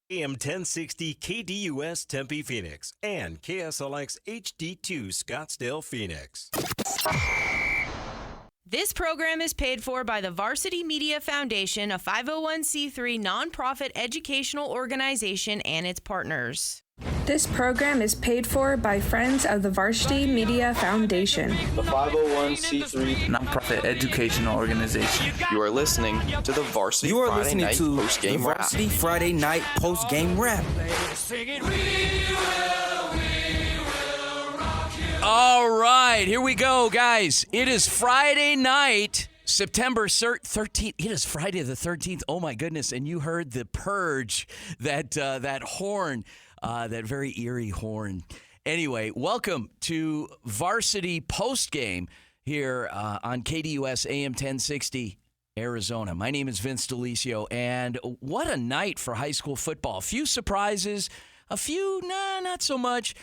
AM 1060 KDUS Tempe Phoenix and KSLX HD2 Scottsdale Phoenix. This program is paid for by the Varsity Media Foundation, a 501c3 nonprofit educational organization, and its partners. This program is paid for by friends of the Varsity Media Foundation, the 501c3 nonprofit educational organization. You are listening to the Varsity Friday Night Postgame Rap. Varsity Friday Night Postgame Rap. All right, here we go, guys. It is Friday night, September 13th. It is Friday the 13th. Oh, my goodness. And you heard the purge, that horn, that very eerie horn. Anyway, welcome to Varsity Postgame here on KDUS AM 1060, Arizona. My name is Vince DeLisio, and what a night for high school football. A few surprises. A few, not so much.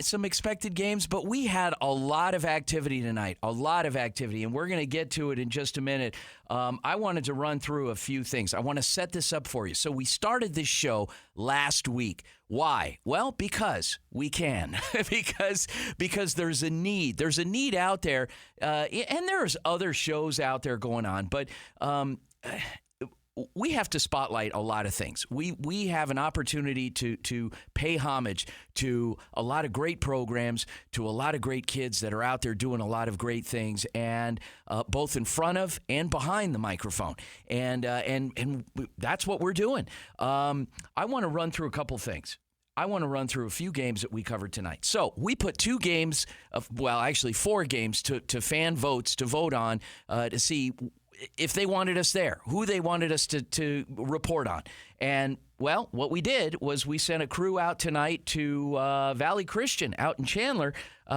Some expected games, but we had a lot of activity tonight, and we're going to get to it in just a minute. I wanted to run through a few things. I want to set this up for you. So we started this show last week. Why? Well, because we can. because there's a need. There's a need out there, and there's other shows out there going on, but we have to spotlight a lot of things. We have an opportunity to pay homage to a lot of great programs, to a lot of great kids that are out there doing a lot of great things, and both in front of and behind the microphone. And that's what we're doing. I want to run through a couple things. I want to run through a few games that we covered tonight. So we put 4 games to fan votes to vote on to see if they wanted us there, who they wanted us to report on. And, well, what we did was we sent a crew out tonight to Valley Christian out in Chandler,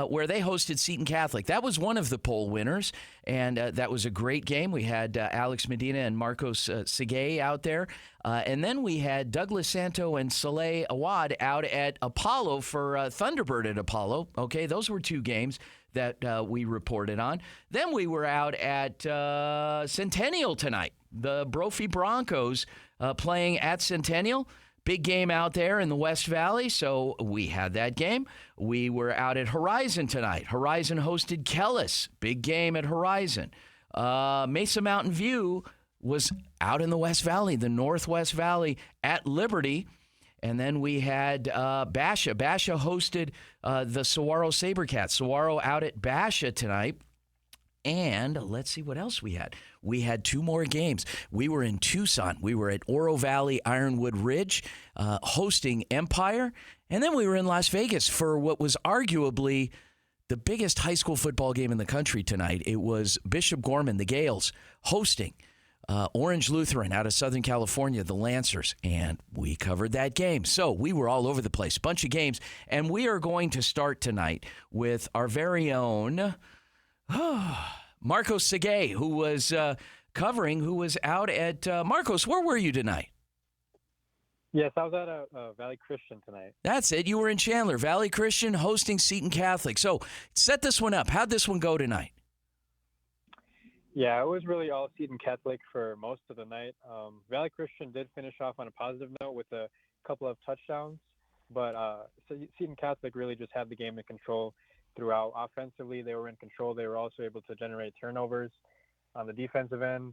where they hosted Seton Catholic. That was one of the poll winners, and that was a great game. We had Alex Medina and Markos Tsegaye out there. And then we had Douglas Santo and Saleh Awad out at Apollo for Thunderbird at Apollo. Okay, those were 2 games that we reported on. Then we were out at Centennial tonight. The Brophy Broncos playing at Centennial. Big game out there in the West Valley, so we had that game. We were out at Horizon tonight. Horizon hosted Kellis. Big game at Horizon. MasonByers View was out in the West Valley, the Northwest Valley, at Liberty. And then we had Basha. Basha hosted the Saguaro Sabercats. Saguaro out at Basha tonight. And let's see what else we had. We had 2 more games. We were in Tucson. We were at Oro Valley Ironwood Ridge hosting Empire. And then we were in Las Vegas for what was arguably the biggest high school football game in the country tonight. It was Bishop Gorman, the Gales, hosting Orange Lutheran out of Southern California, the Lancers, and we covered that game. So we were all over the place, bunch of games, and we are going to start tonight with our very own Markos Tsegaye, who was who was out at Markos. Where were you tonight? Yes, I was at Valley Christian tonight. That's it. You were in Chandler, Valley Christian hosting Seton Catholic. So set this one up. How'd this one go tonight? Yeah, it was really all Seton Catholic for most of the night. Valley Christian did finish off on a positive note with a couple of touchdowns, but Seton Catholic really just had the game in control throughout. Offensively, they were in control. They were also able to generate turnovers on the defensive end.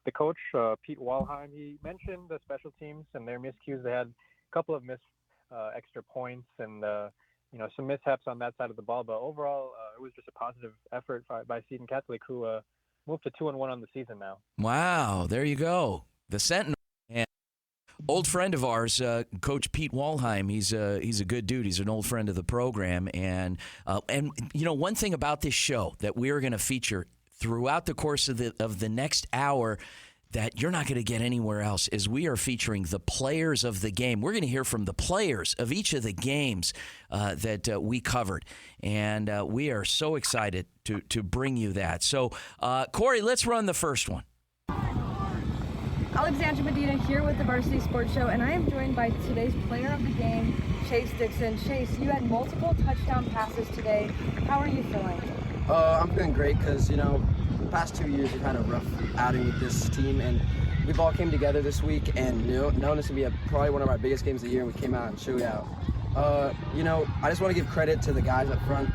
The coach, Pete Walheim, he mentioned the special teams and their miscues. They had a couple of missed extra points and some mishaps on that side of the ball, but overall, it was just a positive effort by Seton Catholic, who moved to 2-1 on the season now. Wow, there you go. The Sentinel, and old friend of ours, Coach Pete Walheim. He's a good dude. He's an old friend of the program, and one thing about this show that we are going to feature throughout the course of the next hour that you're not going to get anywhere else is we are featuring the players of the game. We're going to hear from the players of each of the games that we covered, and we are so excited to bring you that. So, Corey, let's run the first one. Alexandra Medina here with the Varsity Sports Show, and I am joined by today's player of the game, Chase Dixon. Chase, you had multiple touchdown passes today. How are you feeling? I'm feeling great because, the past 2 years we've had a rough outing with this team, and, we've all came together this week and known this to be probably one of our biggest games of the year, and we came out and showed out. I just want to give credit to the guys up front.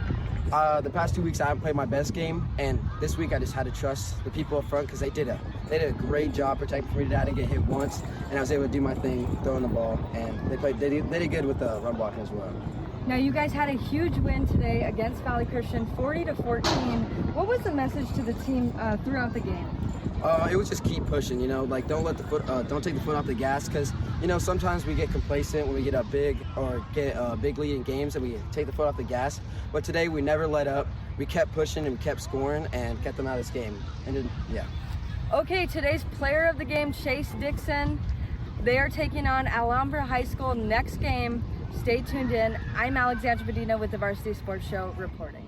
The past 2 weeks I haven't played my best game, and this week I just had to trust the people up front because they did a great job protecting for me today. I didn't get hit once, and I was able to do my thing throwing the ball, and they did good with the run blocking as well. Now you guys had a huge win today against Valley Christian, 40-14. What was the message to the team throughout the game? It was just keep pushing, don't take the foot off the gas, because sometimes we get complacent when we get a big lead in games and we take the foot off the gas. But today we never let up. We kept pushing and we kept scoring and kept them out of this game. And then, yeah. Okay, today's player of the game, Chase Dixon. They are taking on Alhambra High School next game. Stay tuned in. I'm Alexandra Medina with the Varsity Sports Show reporting.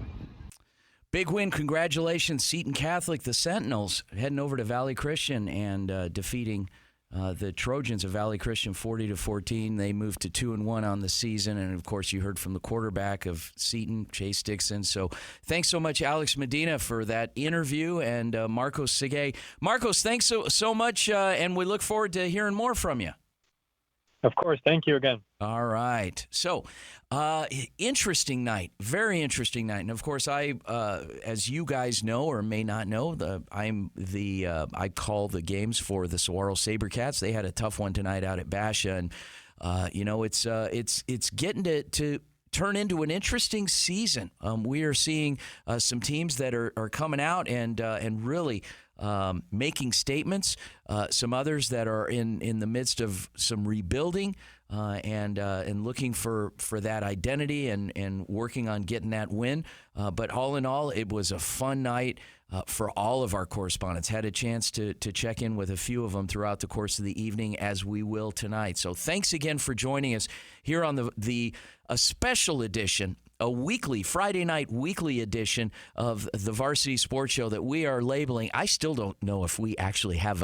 Big win. Congratulations, Seton Catholic, the Sentinels, heading over to Valley Christian and defeating the Trojans of Valley Christian 40-14. They moved to 2-1 on the season. And, of course, you heard from the quarterback of Seton, Chase Dixon. So thanks so much, Alex Medina, for that interview, and Markos Tsegaye. Markos, thanks so much, and we look forward to hearing more from you. Of course. Thank you again. All right. So, interesting night. Very interesting night. And, of course, I, as you guys know or may not know, I call the games for the Saguaro SaberCats. They had a tough one tonight out at Basha. And, it's getting to turn into an interesting season. We are seeing some teams that are coming out and really making statements. Some others that are in the midst of some rebuilding and looking for that identity and working on getting that win. But all in all, it was a fun night for all of our correspondents. Had a chance to check in with a few of them throughout the course of the evening, as we will tonight. So thanks again for joining us here on a special edition, a weekly, Friday night weekly edition of the Varsity Sports Show that we are labeling. I still don't know if we actually have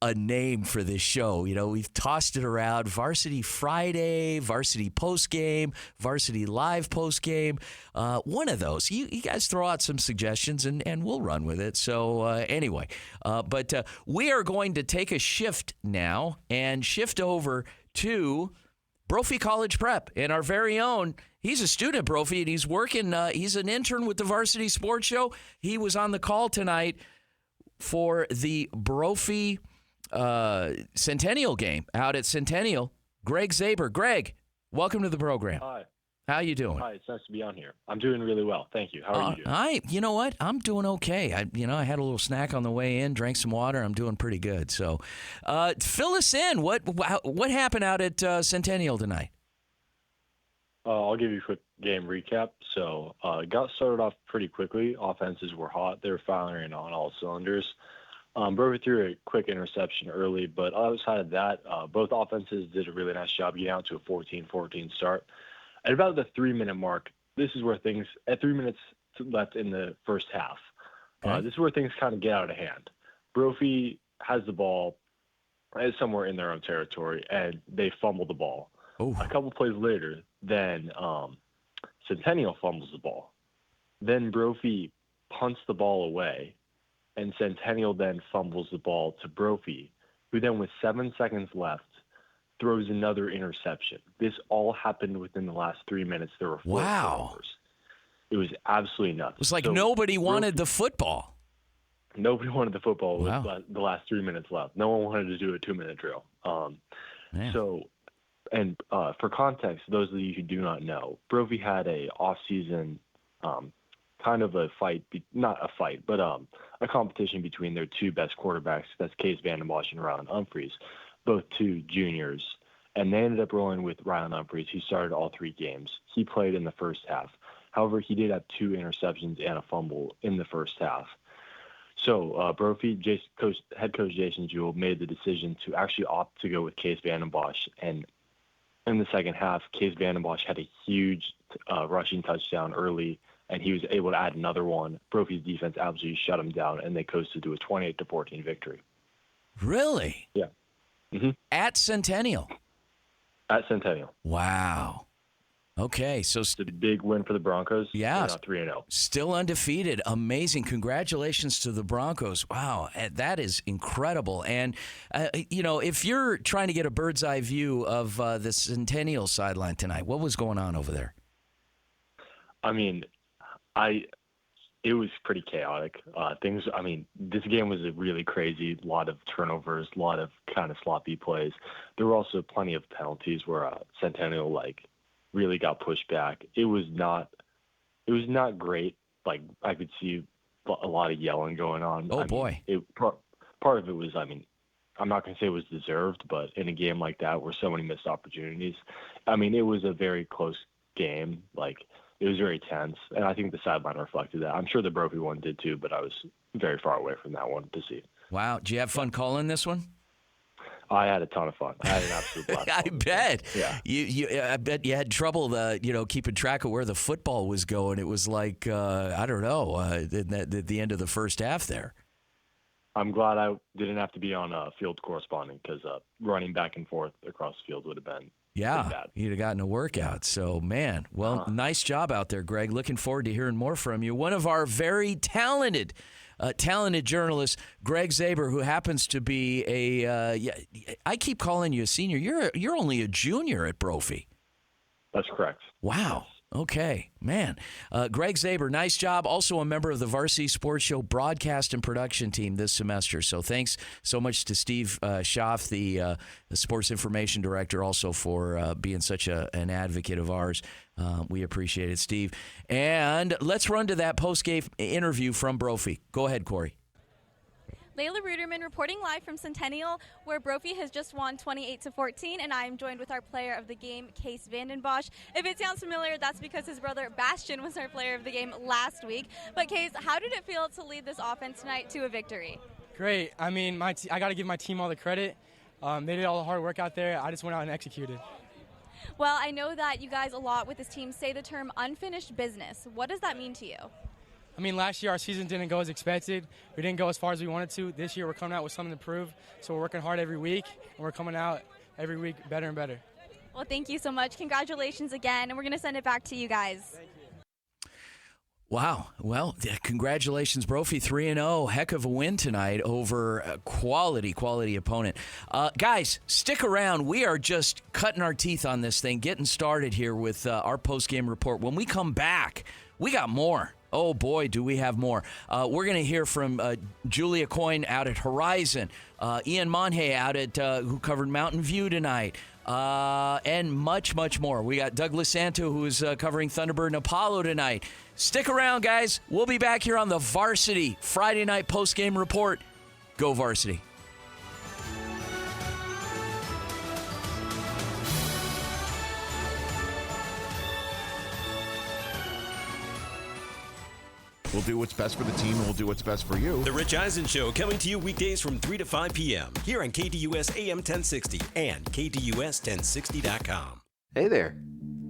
a name for this show. We've tossed it around: Varsity Friday, Varsity Postgame, Varsity Live Postgame. One of those. You guys throw out some suggestions and we'll run with it. So anyway, but we are going to take a shift now and shift over to Brophy College Prep, and our very own, he's a student at Brophy, and he's working, he's an intern with the Varsity Sports Show. He was on the call tonight for the Brophy Centennial game out at Centennial. Greg Zabor. Greg, welcome to the program. Hi. How you doing? Hi, it's nice to be on here. I'm doing really well. Thank you. How are you doing? You know what? I'm doing okay. I had a little snack on the way in, drank some water. I'm doing pretty good. So fill us in. What happened out at Centennial tonight? I'll give you a quick game recap. So it got started off pretty quickly. Offenses were hot. They were firing on all cylinders. Brophy threw a quick interception early, but outside of that, both offenses did a really nice job getting out to a 14-14 start. At about the 3-minute mark, this is where things, at 3 minutes left in the first half, this is where things kind of get out of hand. Brophy has the ball somewhere in their own territory, and they fumble the ball. Ooh. A couple plays later, then Centennial fumbles the ball. Then Brophy punts the ball away, and Centennial then fumbles the ball to Brophy, who then, with 7 seconds left, throws another interception. This all happened within the last 3 minutes. There were 4 turnovers. It was absolutely nuts. It was like nobody wanted the football. Nobody wanted the football with the last 3 minutes left. No one wanted to do a 2-minute drill. For context, those of you who do not know, Brophy had a off-season kind of a fight, not a fight, but a competition between their two best quarterbacks. That's Case Vandenbosch and Rylan Humphreys, both two juniors, and they ended up rolling with Rylan Humphreys. He started all 3 games. He played in the first half. However, he did have 2 interceptions and a fumble in the first half. So Brophy, head coach Jason Jewell, made the decision to actually opt to go with Case Vandenbosch. And in the second half, Case Vandenbosch had a huge rushing touchdown early, and he was able to add another one. Brophy's defense absolutely shut him down, and they coasted to a 28-14 victory. Really? Yeah. Mm-hmm. At Centennial? At Centennial. Wow. Okay, so It's a big win for the Broncos. Yeah. 3-0. Still undefeated. Amazing. Congratulations to the Broncos. Wow, that is incredible. And, if you're trying to get a bird's eye view of the Centennial sideline tonight, what was going on over there? I mean, it was pretty chaotic. This game was a really crazy, lot of turnovers, a lot of kind of sloppy plays. There were also plenty of penalties where Centennial, really got pushed back. It was not great. I could see a lot of yelling going on. Boy. Part of it was, I'm not going to say it was deserved, but in a game like that where so many missed opportunities, it was a very close game. It was very tense, and I think the sideline reflected that. I'm sure the Brophy one did too, but I was very far away from that one to see. Wow. Did you have fun calling this one? I had a ton of fun. I had an absolute blast. I bet. Yeah. I bet you had trouble, keeping track of where the football was going. It was like, I don't know, at the end of the first half there. I'm glad I didn't have to be on field corresponding because running back and forth across the field would have been bad. You'd have gotten a workout. So, man, nice job out there, Greg. Looking forward to hearing more from you. One of our very talented journalist, Greg Zabor, who happens to be I keep calling you a senior. You're only a junior at Brophy. That's correct. Wow. Okay, man. Greg Zabor, nice job. Also a member of the Varsity Sports Show broadcast and production team this semester. So thanks so much to Steve Schaff, the sports information director, also for being such an advocate of ours. We appreciate it, Steve. And let's run to that post-game interview from Brophy. Go ahead, Corey. Layla Ruderman reporting live from Centennial, where Brophy has just won 28-14, and I am joined with our player of the game, Case Vandenbosch. If it sounds familiar, that's because his brother Bastian was our player of the game last week. But Case, how did it feel to lead this offense tonight to a victory? Great. I got to give my team all the credit. They did all the hard work out there. I just went out and executed. Well, I know that you guys a lot with this team say the term unfinished business. What does that mean to you? Last year our season didn't go as expected. We didn't go as far as we wanted to. This year we're coming out with something to prove, so we're working hard every week, and we're coming out every week better and better. Well, thank you so much. Congratulations again, and we're going to send it back to you guys. Thank you. Wow. Well, congratulations, Brophy. 3-0. Heck of a win tonight over a quality opponent. Guys, stick around. We are just cutting our teeth on this thing, getting started here with our post-game report. When we come back, we got more. Oh, boy, do we have more. We're going to hear from Julia Coyne out at Horizon, Ian Monje out at who covered MtnView tonight, and much, much more. We got Douglas Santo, who's covering Thunderbird and Apollo tonight. Stick around, guys. We'll be back here on the Varsity Friday night post-game report. Go Varsity. We'll do what's best for the team, and we'll do what's best for you. The Rich Eisen Show, coming to you weekdays from 3 to 5 p.m. here on KDUS AM 1060 and KDUS1060.com. Hey there.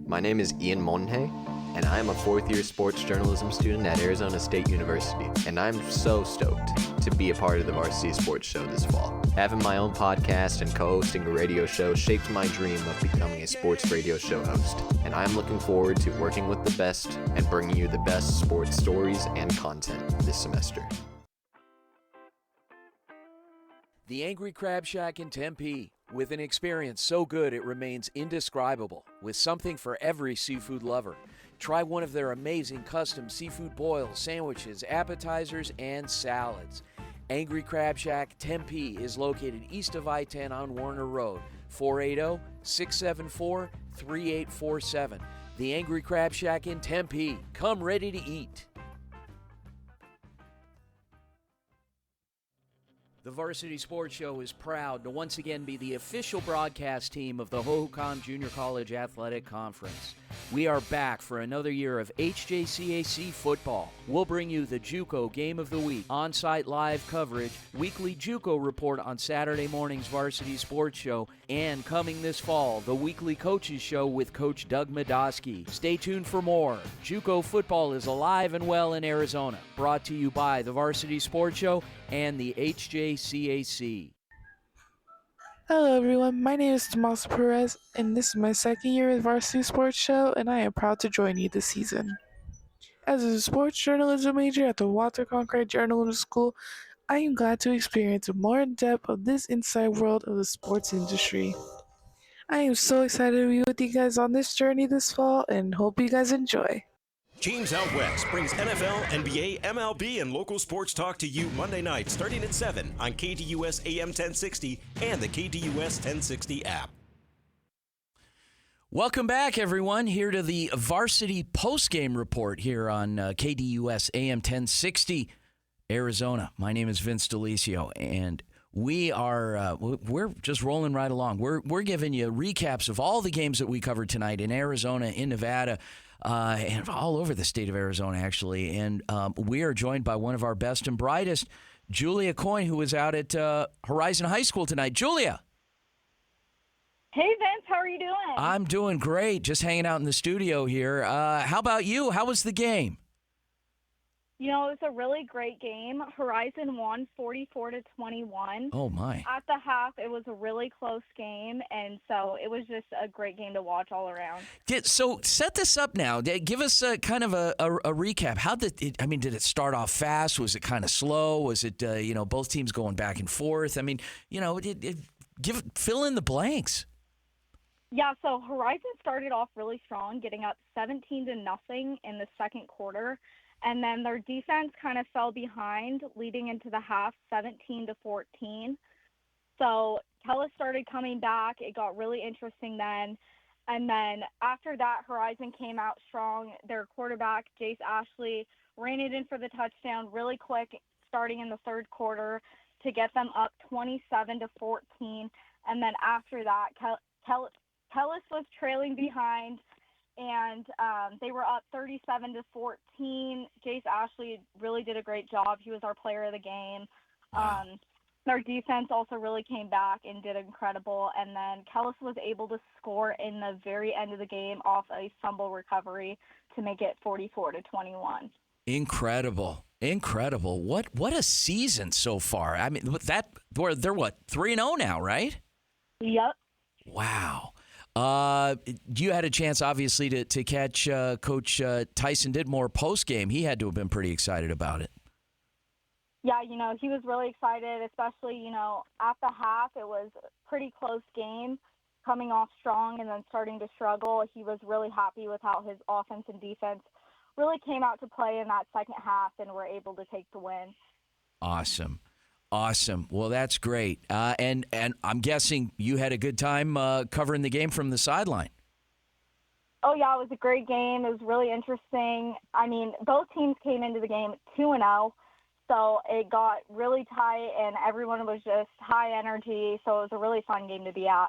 My name is Ian Monje, and I am a fourth-year sports journalism student at Arizona State University, and I'm so stoked to be a part of the Varsity Sports Show this fall. Having my own podcast and co-hosting a radio show shaped my dream of becoming a sports radio show host, and I'm looking forward to working with the best and bringing you the best sports stories and content this semester. The AngryCrabShack in Tempe, with an experience so good it remains indescribable, with something for every seafood lover. Try one of their amazing custom seafood boils, sandwiches, appetizers, and salads. AngryCrabShack Tempe is located east of I-10 on Warner Road, 480-674-3847. The AngryCrabShack in Tempe. Come ready to eat. The Varsity Sports Show is proud to once again be the official broadcast team of the Hohokam Junior College Athletic Conference. We are back for another year of HJCAC football. We'll bring you the JUCO Game of the Week, on-site live coverage, weekly JUCO report on Saturday morning's Varsity Sports Show, and coming this fall, the weekly Coaches Show with Coach Doug Medoski. Stay tuned for more. JUCO football is alive and well in Arizona. Brought to you by the Varsity Sports Show and the HJCAC. Hello everyone, my name is TomasaPerez, and this is my second year with Varsity Sports Show, and I am proud to join you this season. As a sports journalism major at the Walter Cronkite Journalism School, I am glad to experience more in depth of this inside world of the sports industry. I am so excited to be with you guys on this journey this fall, and hope you guys enjoy. James Out West brings NFL, NBA, MLB, and local sports talk to you Monday night starting at 7 on KDUS AM 1060 and the KDUS 1060 app. Welcome back, everyone, here to the Varsity Postgame Report here on KDUS AM 1060 Arizona. My name is Vince Delisio, and we're just rolling right along. We're giving you recaps of all the games that we covered tonight in Arizona, in Nevada, and all over the state of Arizona, actually. And we are joined by one of our best and brightest, Julia Coyne, who is out at Horizon High School tonight. Julia. Hey, Vince. How are you doing? I'm doing great. Just hanging out in the studio here. How about you? How was the game? You know, it was a really great game. Horizon won 44-21. Oh, my. At the half, it was a really close game, and so it was just a great game to watch all around. So set this up now. Give us a kind of a recap. How did it start off fast? Was it kind of slow? Was it, both teams going back and forth? I mean, fill in the blanks. Yeah, so Horizon started off really strong, getting up 17-0 in the second quarter. And then their defense kind of fell behind, leading into the half, 17-14. So Kellis started coming back. It got really interesting then. And then after that, Horizon came out strong. Their quarterback, Jace Ashley, ran it in for the touchdown really quick, starting in the third quarter to get them up 27-14. And then after that, Kellis was trailing behind. And they were up 37-14. Jace Ashley really did a great job. He was our player of the game. Their defense also really came back and did incredible. And then Kellis was able to score in the very end of the game off a fumble recovery to make it 44-21. Incredible. What a season so far. I mean, they're 3-0 now, right? Yep. Wow. You had a chance, obviously, to catch Coach Tyson Ditmore post-game. He had to have been pretty excited about it. Yeah, he was really excited, especially, at the half. It was a pretty close game, coming off strong and then starting to struggle. He was really happy with how his offense and defense really came out to play in that second half and were able to take the win. Awesome. Well, that's great. And I'm guessing you had a good time covering the game from the sideline. Oh, yeah, it was a great game. It was really interesting. I mean, both teams came into the game 2-0, so it got really tight, and everyone was just high energy, so it was a really fun game to be at.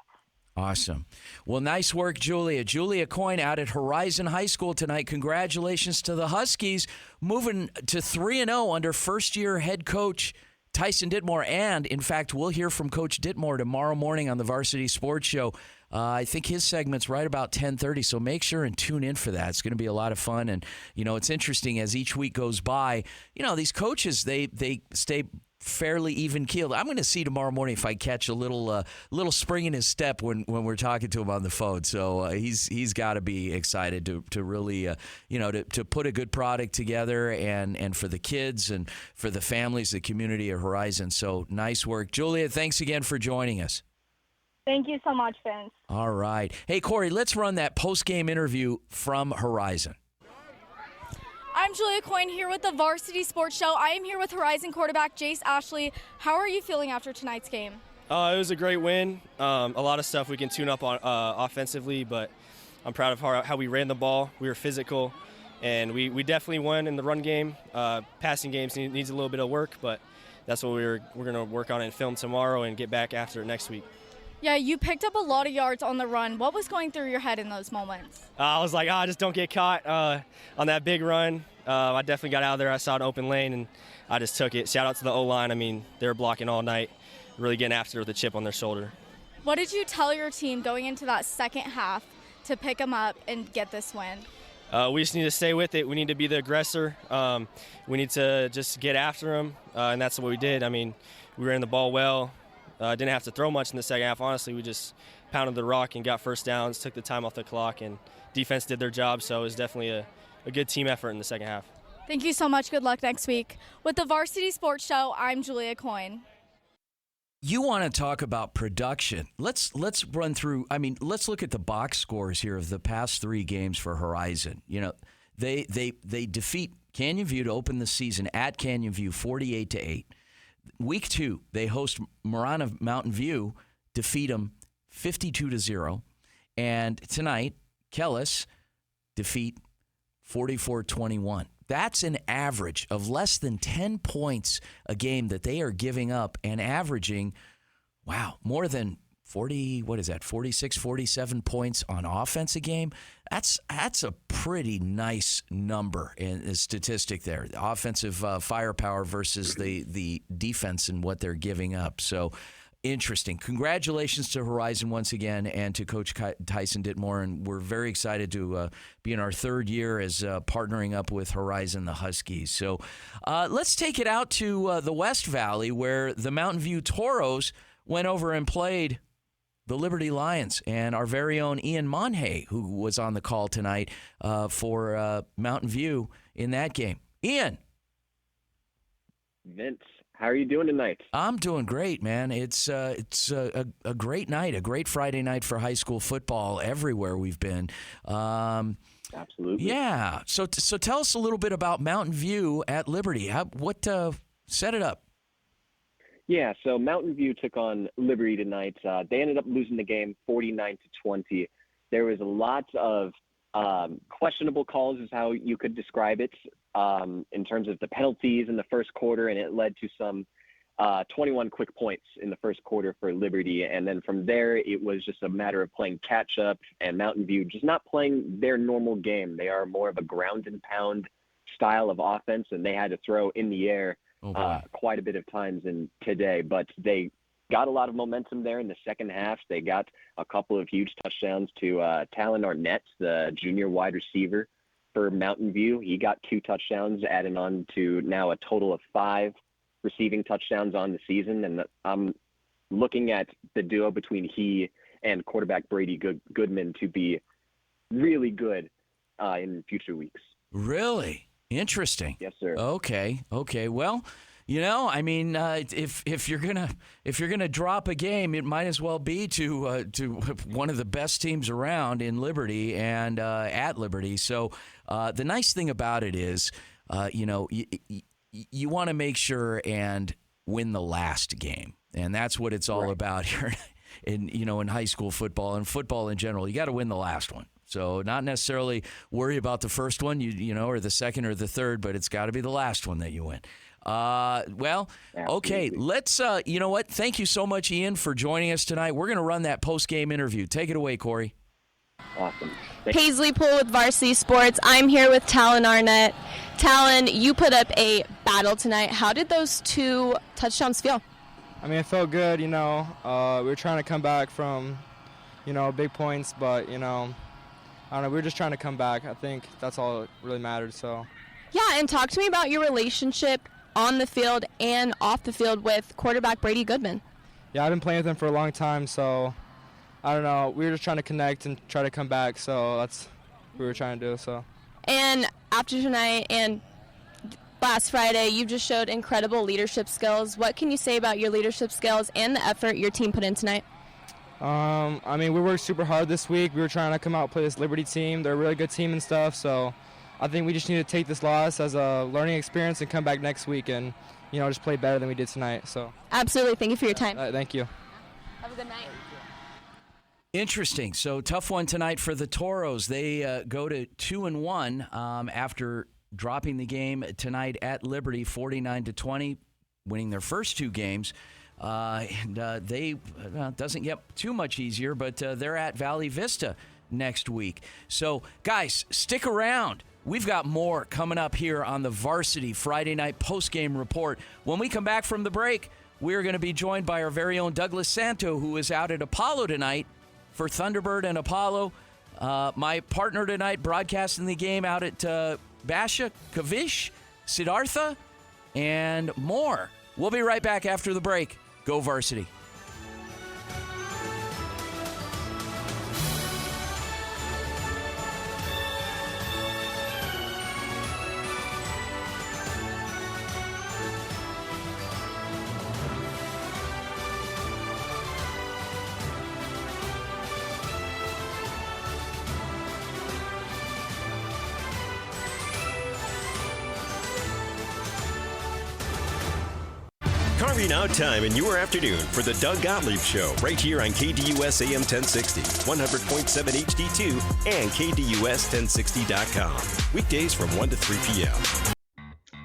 Awesome. Well, nice work, Julia. Julia Coyne out at Horizon High School tonight. Congratulations to the Huskies, moving to 3-0 under first-year head coach Tyson Ditmore, and, in fact, we'll hear from Coach Ditmore tomorrow morning on the Varsity Sports Show. I think his segment's right about 10:30, so make sure and tune in for that. It's going to be a lot of fun, and, it's interesting as each week goes by. These coaches, they stay fairly even-keeled. I'm going to see tomorrow morning if I catch a little spring in his step when we're talking to him on the phone. So he's got to be excited to really, to put a good product together and for the kids and for the families, the community of Horizon. So nice work. Julia, thanks again for joining us. Thank you so much, Vince. All right. Hey, Corey, let's run that post-game interview from Horizon. I'm Julia Coyne here with the Varsity Sports Show. I am here with Horizon quarterback Jace Ashley. How are you feeling after tonight's game? It was a great win. A lot of stuff we can tune up on offensively, but I'm proud of how we ran the ball. We were physical, and we definitely won in the run game. Passing games needs a little bit of work, but that's what we're going to work on in film tomorrow and get back after it next week. Yeah, you picked up a lot of yards on the run. What was going through your head in those moments? I was like, just don't get caught on that big run. I definitely got out of there. I saw an open lane, and I just took it. Shout out to the O-line. I mean, they were blocking all night, really getting after it with a chip on their shoulder. What did you tell your team going into that second half to pick them up and get this win? We just need to stay with it. We need to be the aggressor. We need to just get after them, and that's what we did. I mean, we ran the ball well. Didn't have to throw much in the second half. Honestly, we just pounded the rock and got first downs, took the time off the clock, and defense did their job. So it was definitely a good team effort in the second half. Thank you so much. Good luck next week. With the Varsity Sports Show, I'm Julia Coyne. You want to talk about production. Let's run through, let's look at the box scores here of the past 3 games for Horizon. You know, they defeat Canyon View to open the season at Canyon View 48-8. Week 2, they host Marana Mountain View, defeat them 52-0. And tonight, Kellis defeat 44-21. That's an average of less than 10 points a game that they are giving up and averaging, more than 46, 47 points on offense a game. That's a pretty nice number in the statistic there. The offensive firepower versus the defense and what they're giving up. So interesting. Congratulations to Horizon once again and to Coach Tyson Ditmore. And we're very excited to be in our 3rd year as partnering up with Horizon the Huskies. So let's take it out to the West Valley where the Mountain View Toros went over and played the Liberty Lions, and our very own Ian Monje, who was on the call tonight for Mountain View in that game. Ian. Vince, how are you doing tonight? I'm doing great, man. It's a great night, a great Friday night for high school football everywhere we've been. Absolutely. Yeah. So tell us a little bit about Mountain View at Liberty. Set it up. Yeah, so Mountain View took on Liberty tonight. They ended up losing the game 49-20. There was a lot of questionable calls is how you could describe it in terms of the penalties in the first quarter, and it led to some 21 quick points in the first quarter for Liberty. And then from there, it was just a matter of playing catch-up, and Mountain View just not playing their normal game. They are more of a ground-and-pound style of offense, and they had to throw in the air quite a bit of times today, but they got a lot of momentum there in the second half. They got a couple of huge touchdowns to Talon Arnett, the junior wide receiver for Mountain View. He got 2 touchdowns, adding on to now a total of 5 receiving touchdowns on the season. And I'm looking at the duo between he and quarterback Brady Goodman to be really good in future weeks. Really? Interesting. Yes, sir. Okay. Well, if you're gonna drop a game, it might as well be to one of the best teams around in Liberty and at Liberty. So the nice thing about it is, you want to make sure and win the last game, and that's what it's all about here in high school football and football in general. You got to win the last one. So not necessarily worry about the first one, or the second or the third, but it's got to be the last one that you win. Okay, let's, you know what? Thank you so much, Ian, for joining us tonight. We're going to run that post-game interview. Take it away, Corey. Awesome. Paisley Poole with Varsity Sports. I'm here with Talon Arnett. Talon, you put up a battle tonight. How did those 2 touchdowns feel? It felt good, we were trying to come back from, big points, but, I don't know, we were just trying to come back. I think that's all that really mattered. So. Yeah, and talk to me about your relationship on the field and off the field with quarterback Brady Goodman. Yeah, I've been playing with him for a long time, so I don't know. We were just trying to connect and try to come back, so that's what we were trying to do. So. And after tonight and last Friday, you just showed incredible leadership skills. What can you say about your leadership skills and the effort your team put in tonight? We worked super hard this week. We were trying to come out and play this Liberty team. They're a really good team and stuff, so I think we just need to take this loss as a learning experience and come back next week and, just play better than we did tonight. So. Absolutely. Thank you for your time. Thank you. Have a good night. Interesting. So tough one tonight for the Toros. They go to 2-1 after dropping the game tonight at Liberty 49-20, winning their first 2 games. They doesn't get too much easier, but they're at Valley Vista next week. So, guys, stick around. We've got more coming up here on the Varsity Friday Night Postgame Report. When we come back from the break, we're going to be joined by our very own Douglas Santo, who is out at Apollo tonight for Thunderbird and Apollo. My partner tonight broadcasting the game out at Basha, Kavish, Siddhartha, and more. We'll be right back after the break. Go Varsity. Carving out time in your afternoon for the Doug Gottlieb Show right here on KDUS AM 1060, 100.7 HD2, and KDUS1060.com. Weekdays from 1 to 3 p.m.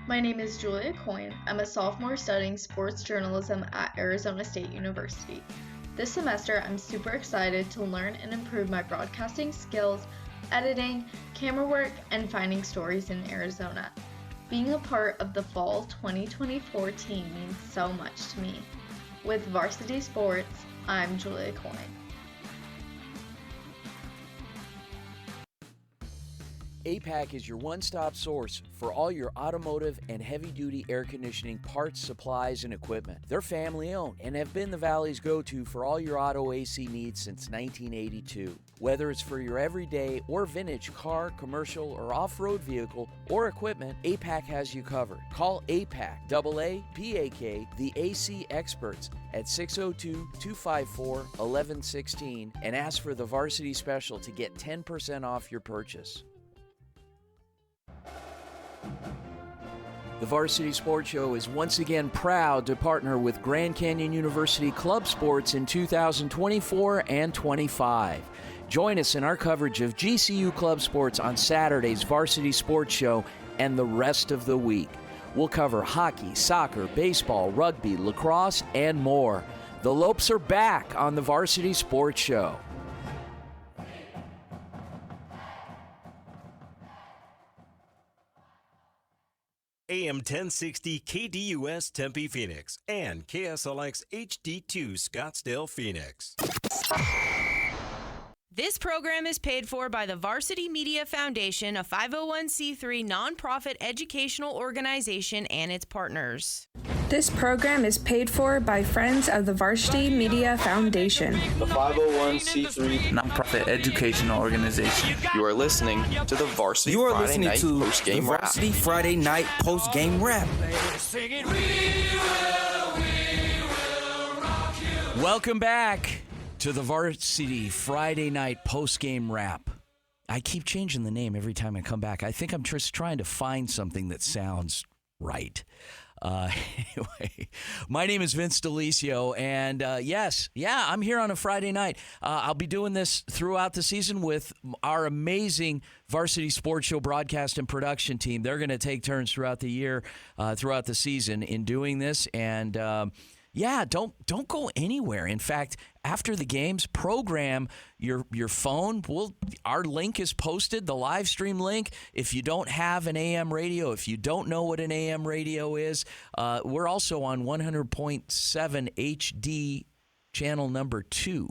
My name is Julia Coyne. I'm a sophomore studying sports journalism at Arizona State University. This semester, I'm super excited to learn and improve my broadcasting skills, editing, camera work, and finding stories in Arizona. Being a part of the Fall 2024 team means so much to me. With Varsity Sports, I'm Julia Coyne. Aapak is your one-stop source for all your automotive and heavy-duty air conditioning parts, supplies, and equipment. They're family-owned and have been the Valley's go-to for all your auto AC needs since 1982. Whether it's for your everyday or vintage car, commercial, or off-road vehicle or equipment, Aapak has you covered. Call Aapak, A-A-P-A-K, the AC experts at 602-254-1116 and ask for the Varsity Special to get 10% off your purchase. The Varsity Sports Show is once again proud to partner with Grand Canyon University Club Sports in 2024 and 25. Join us in our coverage of GCU Club Sports on Saturday's Varsity Sports Show and the rest of the week. We'll cover hockey, soccer, baseball, rugby, lacrosse, and more. The Lopes are back on the Varsity Sports Show. AM 1060 KDUS Tempe Phoenix and KSLX HD2 Scottsdale Phoenix. This program is paid for by the Varsity Media Foundation, a 501c3 nonprofit educational organization, and its partners. This program is paid for by Friends of the Varsity Media Foundation, the 501c3 nonprofit educational organization. You are listening to the Varsity Friday Night Postgame Rap. Varsity Friday Night Postgame Rap. Welcome back to the Varsity Friday Night Postgame Rap. I keep changing the name every time I come back. I think I'm just trying to find something that sounds right. Anyway, my name is Vince Delisio, and I'm here on a Friday night. I'll be doing this throughout the season with our amazing Varsity Sports Show broadcast and production team. They're going to take turns throughout the year, throughout the season in doing this, and don't go anywhere. In fact, after the games, program your phone. Our link is posted, the live stream link. If you don't have an AM radio, if you don't know what an AM radio is, we're also on 100.7 HD channel number 2.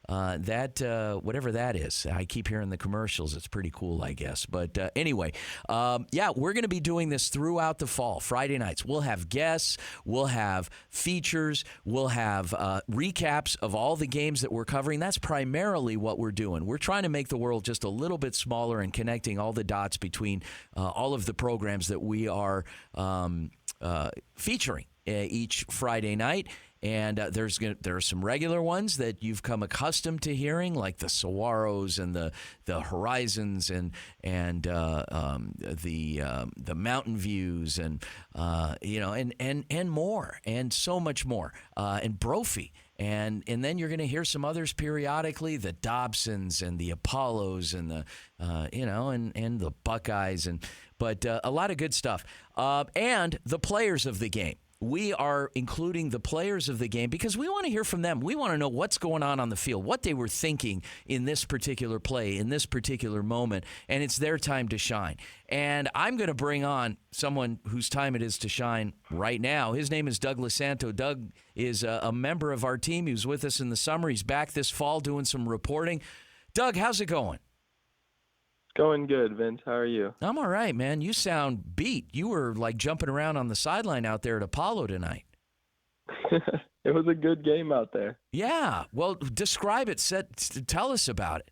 Whatever that is. I keep hearing the commercials. It's pretty cool, I guess. But anyway, we're going to be doing this throughout the fall, Friday nights. We'll have guests. We'll have features. We'll have recaps of all the games that we're covering. That's primarily what we're doing. We're trying to make the world just a little bit smaller and connecting all the dots between all of the programs that we are featuring each Friday night. And there are some regular ones that you've come accustomed to hearing, like the Saguaros and the Horizons and the Mountain Views and and more and so much more and Brophy. And then you're going to hear some others periodically, the Dobsons and the Apollos and the and the Buckeyes but a lot of good stuff and the players of the game. We are including the players of the game because we want to hear from them. We want to know what's going on the field, what they were thinking in this particular play, in this particular moment, and it's their time to shine. And I'm going to bring on someone whose time it is to shine right now. His name is Douglas Santo. Doug is a member of our team. He was with us in the summer. He's back this fall doing some reporting. Doug, how's it going? Going good, Vince. How are you? I'm all right, man. You sound beat. You were like jumping around on the sideline out there at Apollo tonight. It was a good game out there. Yeah. Well, describe it. Tell us about it.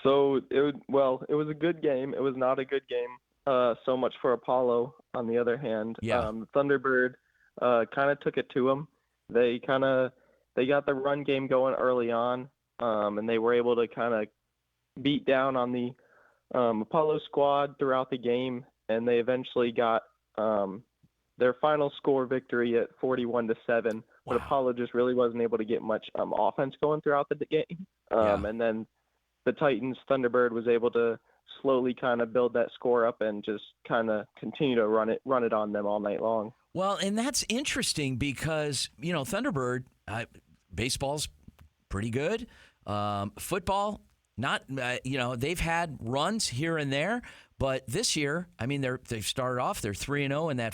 So it was a good game. It was not a good game so much for Apollo. On the other hand, Thunderbird kind of took it to them. They got the run game going early on, and they were able to kind of beat down on the Apollo squad throughout the game, and they eventually got their final score victory at 41-7. But Apollo just really wasn't able to get much offense going throughout the game. And then the Titans, Thunderbird was able to slowly kind of build that score up and just kind of continue to run it on them all night long. Well, and that's interesting because, Thunderbird, baseball's pretty good. Football, not, they've had runs here and there. But this year, I mean, they've started off, they're 3-0 in that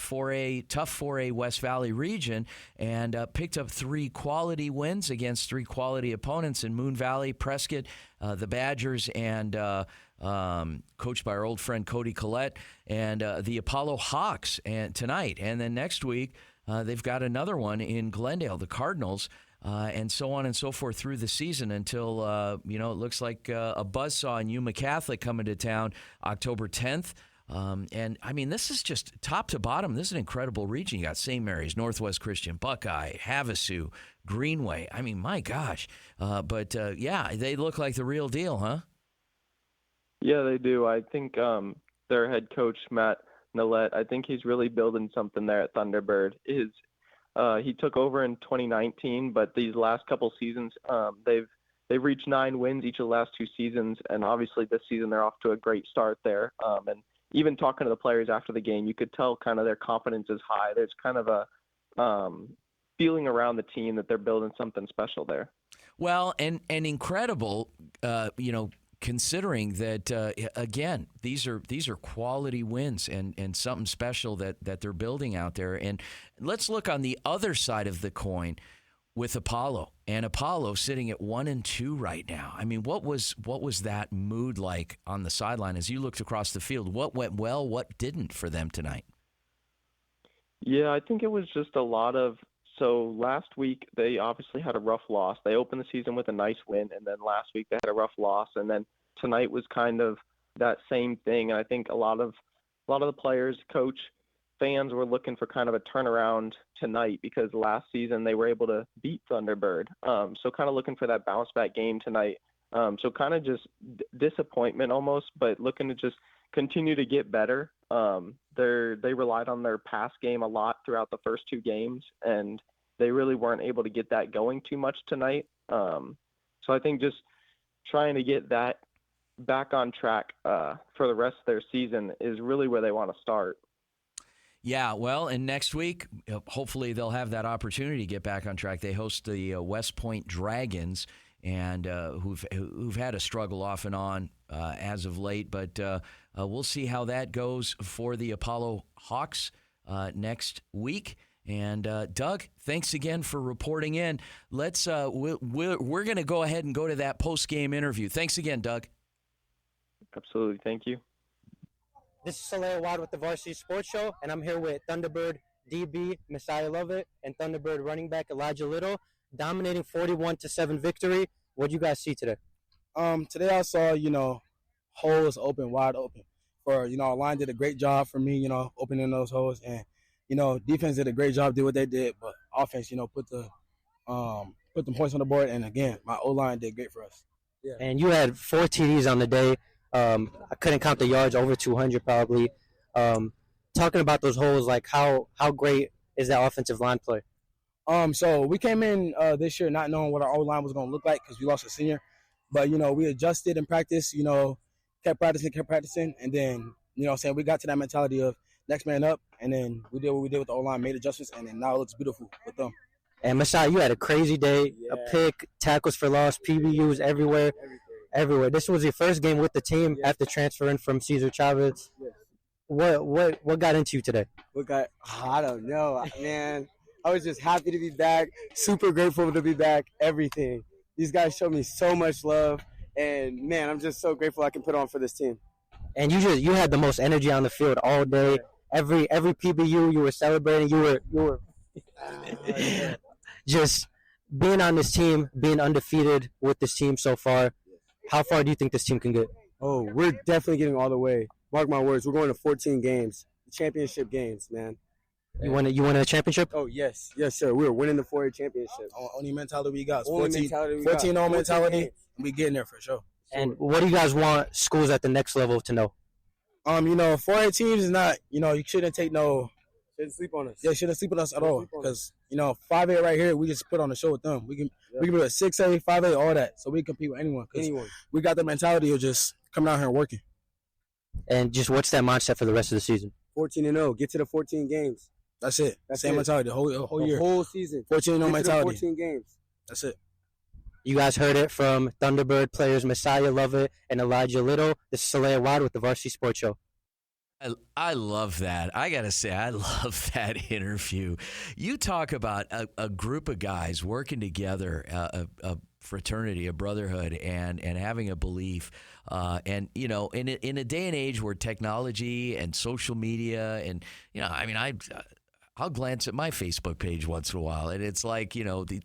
tough 4A West Valley region and picked up 3 quality wins against 3 quality opponents in Moon Valley, Prescott, the Badgers, and coached by our old friend Cody Collette, and the Apollo Hawks tonight. And then next week, they've got another one in Glendale, the Cardinals. And so on and so forth through the season until, it looks like a buzzsaw in Yuma Catholic coming to town October 10th. And, I mean, this is just top to bottom. This is an incredible region. You got St. Mary's, Northwest Christian, Buckeye, Havasu, Greenway. I mean, my gosh. But they look like the real deal, huh? Yeah, they do. I think their head coach, Matt Nillette, I think he's really building something there at Thunderbird. He took over in 2019, but these last couple seasons, they've reached 9 wins each of the last 2 seasons, and obviously this season they're off to a great start there. And even talking to the players after the game, you could tell kind of their confidence is high. There's kind of a feeling around the team that they're building something special there. Well, and incredible, considering that, again, these are quality wins and something special that they're building out there. And let's look on the other side of the coin with Apollo. And Apollo sitting at 1-2 right now. I mean, what was that mood like on the sideline as you looked across the field? What went well, what didn't for them tonight? Yeah, I think it was just a lot of – so last week they obviously had a rough loss. They opened the season with a nice win, and then last week they had a rough loss, and then tonight was kind of that same thing. And I think a lot of the players, coach, fans were looking for kind of a turnaround tonight because last season they were able to beat Thunderbird. So kind of looking for that bounce back game tonight. So kind of just disappointment almost, but looking to just continue to get better. They relied on their pass game a lot throughout the first 2 games, and they really weren't able to get that going too much tonight. So I think just trying to get that back on track for the rest of their season is really where they want to start. Yeah, well, and next week, hopefully they'll have that opportunity to get back on track. They host the West Point Dragons, and who've had a struggle off and on as of late. But we'll see how that goes for the Apollo Hawks next week. And Doug, thanks again for reporting in. Let's we're going to go ahead and go to that post-game interview. Thanks again, Doug. Absolutely, thank you. This is Soleil Wad with the Varsity Sports Show, and I'm here with Thunderbird DB Messiah Lovett and Thunderbird running back Elijah Little, dominating 41-7 victory. What did you guys see today? Today I saw, holes open, wide open. Our line did a great job for me, opening those holes, and defense did a great job, did what they did, but offense, put the points on the board, and again, my O-line did great for us. Yeah. And you had 4 TDs on the day. I couldn't count the yards, over 200 probably. Talking about those holes, like how great is that offensive line play? So we came in this year not knowing what our O-line was going to look like because we lost a senior. But, we adjusted in practice, kept practicing, and then, we got to that mentality of next man up, and then we did what we did with the O-line, made adjustments, and then now it looks beautiful with them. And Messiah, you had a crazy day, a pick, tackles for loss, PBUs everywhere. This was your first game with the team after transferring from Cesar Chavez. Yes. What got into you today? I don't know, man. I was just happy to be back, super grateful to be back, everything. These guys showed me so much love, and, man, I'm just so grateful I can put on for this team. And you had the most energy on the field all day. Every PBU you were celebrating. You were just being on this team, being undefeated with this team so far. How far do you think this team can get? Oh, we're definitely getting all the way. Mark my words, we're going to 14 games, championship games, man. You won a championship? Oh, yes, sir. We were winning the 4A championship. Only mentality we got. 14 on mentality. We getting there for sure. And what do you guys want schools at the next level to know? 4A teams is not, you shouldn't take no Shouldn't sleep on us. Yeah, shouldn't sleep on us at all. Because, 5A right here, we just put on a show with them. We can be at 6A, 5A, all that. So we can compete with anyone. We got the mentality of just coming out here and working. And just what's that mindset for the rest of the season? 14-0. Get to the 14 games. That's it. Same mentality the whole year. The whole season. 14-0 mentality. 14 games. That's it. You guys heard it from Thunderbird players Messiah Lovett and Elijah Little. This is Saleh Awad with the Varsity Sports Show. I love that. I got to say, I love that interview. You talk about a group of guys working together, a fraternity, a brotherhood, and having a belief. And, in a day and age where technology and social media and, I'll glance at my Facebook page once in a while, and it's like,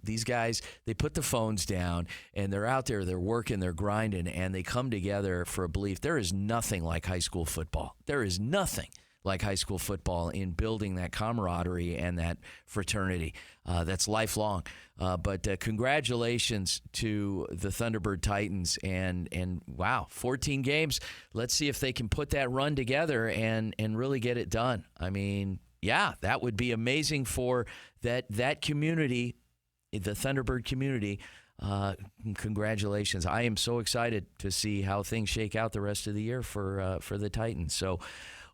these guys, they put the phones down, and they're out there, they're working, they're grinding, and they come together for a belief. There is nothing like high school football. There is nothing like high school football in building that camaraderie and that fraternity that's lifelong. But congratulations to the Thunderbird Titans, and wow, 14 games. Let's see if they can put that run together and really get it done. I mean, yeah, that would be amazing for that community, the Thunderbird community. Congratulations. I am so excited to see how things shake out the rest of the year for the Titans. So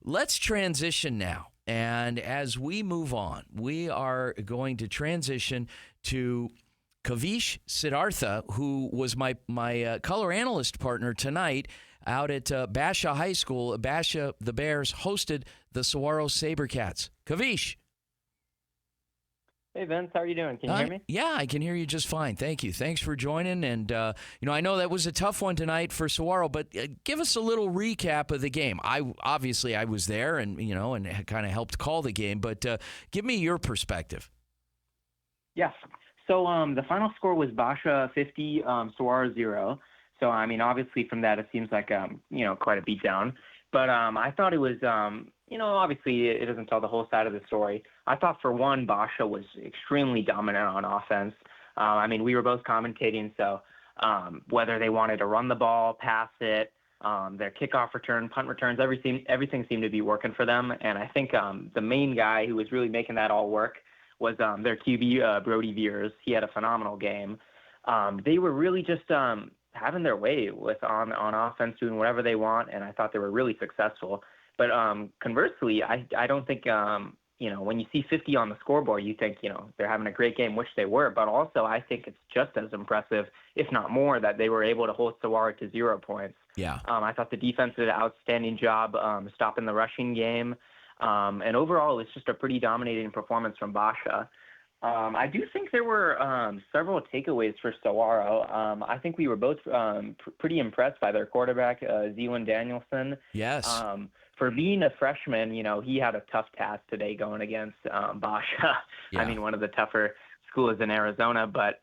let's transition now. And as we move on, we are going to transition to Kavish Siddhartha, who was my color analyst partner tonight out at Basha High School. Basha, the Bears, hosted the Saguaro SaberCats. Kavish. Hey, Vince. How are you doing? Can you hear me? Yeah, I can hear you just fine. Thank you. Thanks for joining. And, I know that was a tough one tonight for Saguaro, but give us a little recap of the game. I was there and kind of helped call the game, but give me your perspective. Yes. So the final score was Basha 50, Saguaro 0. So, obviously from that, it seems like, quite a beatdown. But I thought it was, obviously it doesn't tell the whole side of the story. I thought, for one, Basha was extremely dominant on offense. We were both commentating, so whether they wanted to run the ball, pass it, their kickoff return, punt returns, everything seemed to be working for them. And I think the main guy who was really making that all work was their QB, Brody Veers. He had a phenomenal game. They were really just having their way with on offense, doing whatever they want, and I thought they were really successful. But conversely, I don't think, when you see 50 on the scoreboard, you think, they're having a great game, which they were. But also, I think it's just as impressive, if not more, that they were able to hold Saguaro to 0 points. Yeah. I thought the defense did an outstanding job stopping the rushing game. And overall, it was just a pretty dominating performance from Basha. I do think there were several takeaways for Saguaro. I think we were both pretty impressed by their quarterback, Zewan Danielson. Yes. For being a freshman, he had a tough task today going against Basha. Yeah. One of the tougher schools in Arizona. But,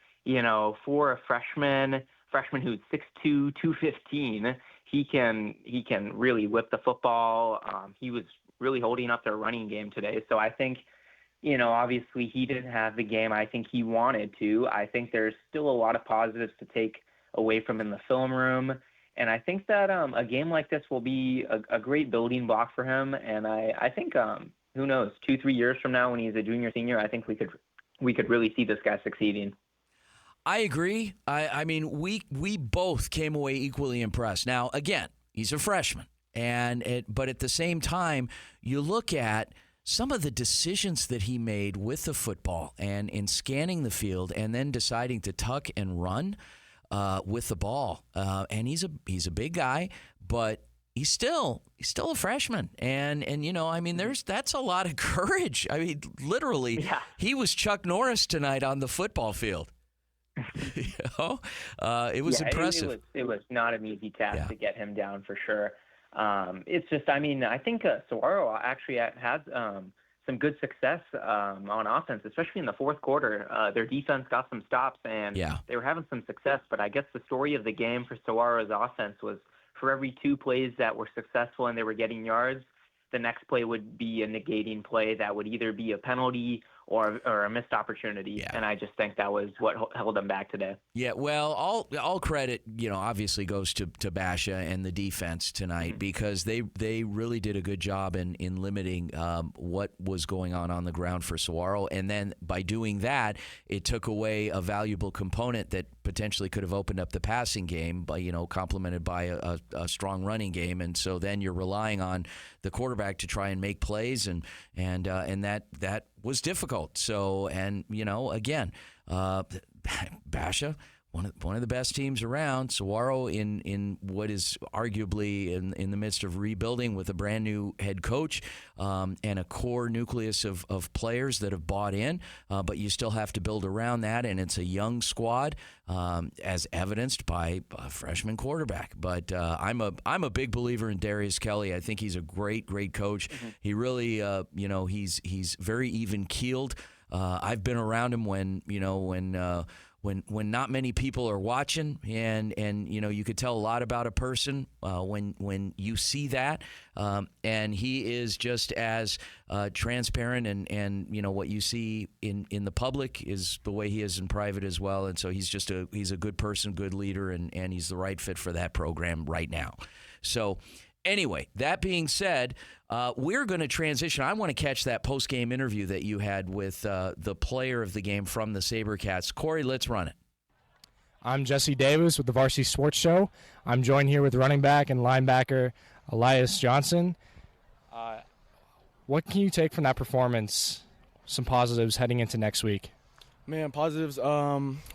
for a freshman who's 6'2", 215, he can really whip the football. He was really holding up their running game today. So I think, obviously he didn't have the game I think he wanted to. I think there's still a lot of positives to take away from in the film room. And I think that a game like this will be a great building block for him. And I think, who knows, 2-3 years from now when he's a junior, senior, I think we could really see this guy succeeding. I agree. We both came away equally impressed. Now, again, he's a freshman. But at the same time, you look at some of the decisions that he made with the football and in scanning the field and then deciding to tuck and run with the ball. And he's a big guy, but he's still a freshman. And that's a lot of courage. Literally, yeah. He was Chuck Norris tonight on the football field. It was impressive. It was not an easy task to get him down for sure. It's just, I think Saguaro actually had some good success on offense, especially in the fourth quarter. Their defense got some stops, and they were having some success. But I guess the story of the game for Saguaro's offense was, for every 2 plays that were successful and they were getting yards, the next play would be a negating play that would either be a penalty or a missed opportunity. And I just think that was what held them back today. Yeah, well, all credit, obviously goes to Basha and the defense tonight because they really did a good job in limiting what was going on the ground for Saguaro. And then by doing that, it took away a valuable component that potentially could have opened up the passing game, by complemented by a strong running game. And so then you're relying on the quarterback to try and make plays, and that was difficult. So, and again, Basha, one of the best teams around. Saguaro in what is arguably in the midst of rebuilding with a brand new head coach and a core nucleus of players that have bought in, but you still have to build around that, and it's a young squad, as evidenced by a freshman quarterback. But I'm a big believer in Darius Kelly. I think he's a great coach. He really he's very even keeled. I've been around him when not many people are watching, and you could tell a lot about a person when you see that, and he is just as transparent, and what you see in the public is the way he is in private as well. And so he's a good person, good leader, and he's the right fit for that program right now. So anyway, that being said, we're going to transition. I want to catch that post-game interview that you had with the player of the game from the SaberCats. Corey, let's run it. I'm Jesse Davis with the Varsity Sports Show. I'm joined here with running back and linebacker Elias Johnson. What can you take from that performance, some positives heading into next week? Man, positives.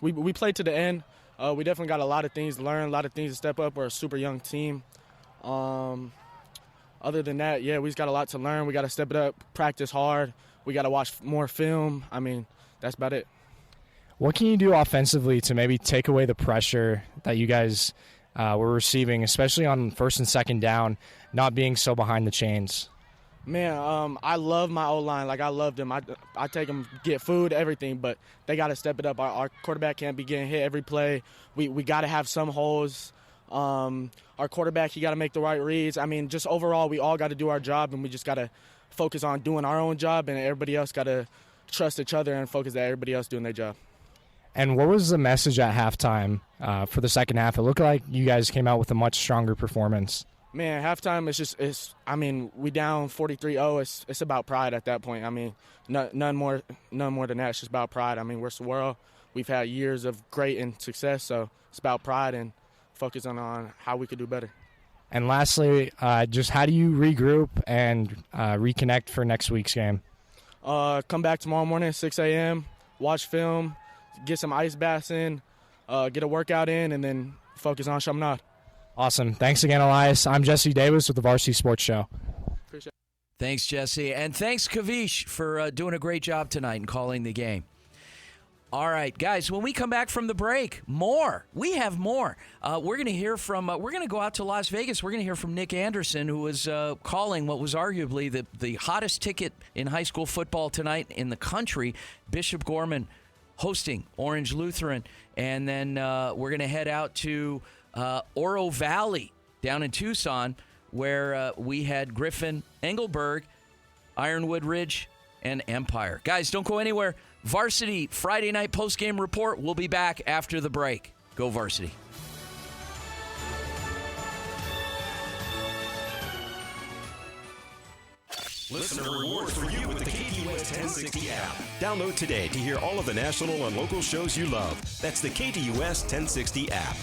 We played to the end. We definitely got a lot of things to learn, a lot of things to step up. We're a super young team. Other than that, we just got a lot to learn. We got to step it up, practice hard. We got to watch more film. I mean, that's about it. What can you do offensively to maybe take away the pressure that you guys were receiving, especially on first and second down, not being so behind the chains? Man, I love my O-line. Like, I love them. I take them, get food, everything, but they got to step it up. Our quarterback can't be getting hit every play. We got to have some holes. Our quarterback, he got to make the right reads. I mean, just overall, we all got to do our job, and we just got to focus on doing our own job, and everybody else got to trust each other and focus that everybody else doing their job. And what was the message at halftime for the second half? It looked like you guys came out with a much stronger performance. Man, halftime, we down 43-0. It's about pride at that point. I mean, none more than that. It's just about pride. I mean, we're Saguaro. We've had years of great and success, so it's about pride and focusing on how we could do better. And lastly, just how do you regroup and reconnect for next week's game? Come back tomorrow morning at 6 a.m., watch film, get some ice baths in, get a workout in, and then focus on Chaminade. Awesome. Thanks again, Elias. I'm Jesse Davis with the Varsity Sports Show. Appreciate it. Thanks, Jesse. And thanks, Kavish, for doing a great job tonight and calling the game. All right, guys, when we come back from the break, we have more. We're going to hear from, we're going to go out to Las Vegas. We're going to hear from Nick Anderson, who was calling what was arguably the hottest ticket in high school football tonight in the country, Bishop Gorman hosting Orange Lutheran. And then we're going to head out to Oro Valley down in Tucson, where we had Griffin, Engelberg, Ironwood Ridge, and Empire. Guys, don't go anywhere. Varsity Friday night postgame report. We'll be back after the break. Go Varsity. Listener rewards for you with the KTUS 1060 app. Download today to hear all of the national and local shows you love. That's the KTUS 1060 app.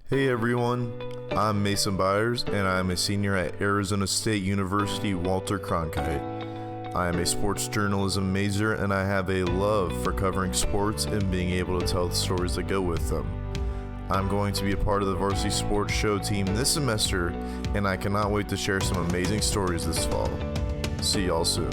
Hey everyone, I'm Mason Byers and I'm a senior at Arizona State University Walter Cronkite. I am a sports journalism major and I have a love for covering sports and being able to tell the stories that go with them. I'm going to be a part of the Varsity Sports Show team this semester and I cannot wait to share some amazing stories this fall. See y'all soon.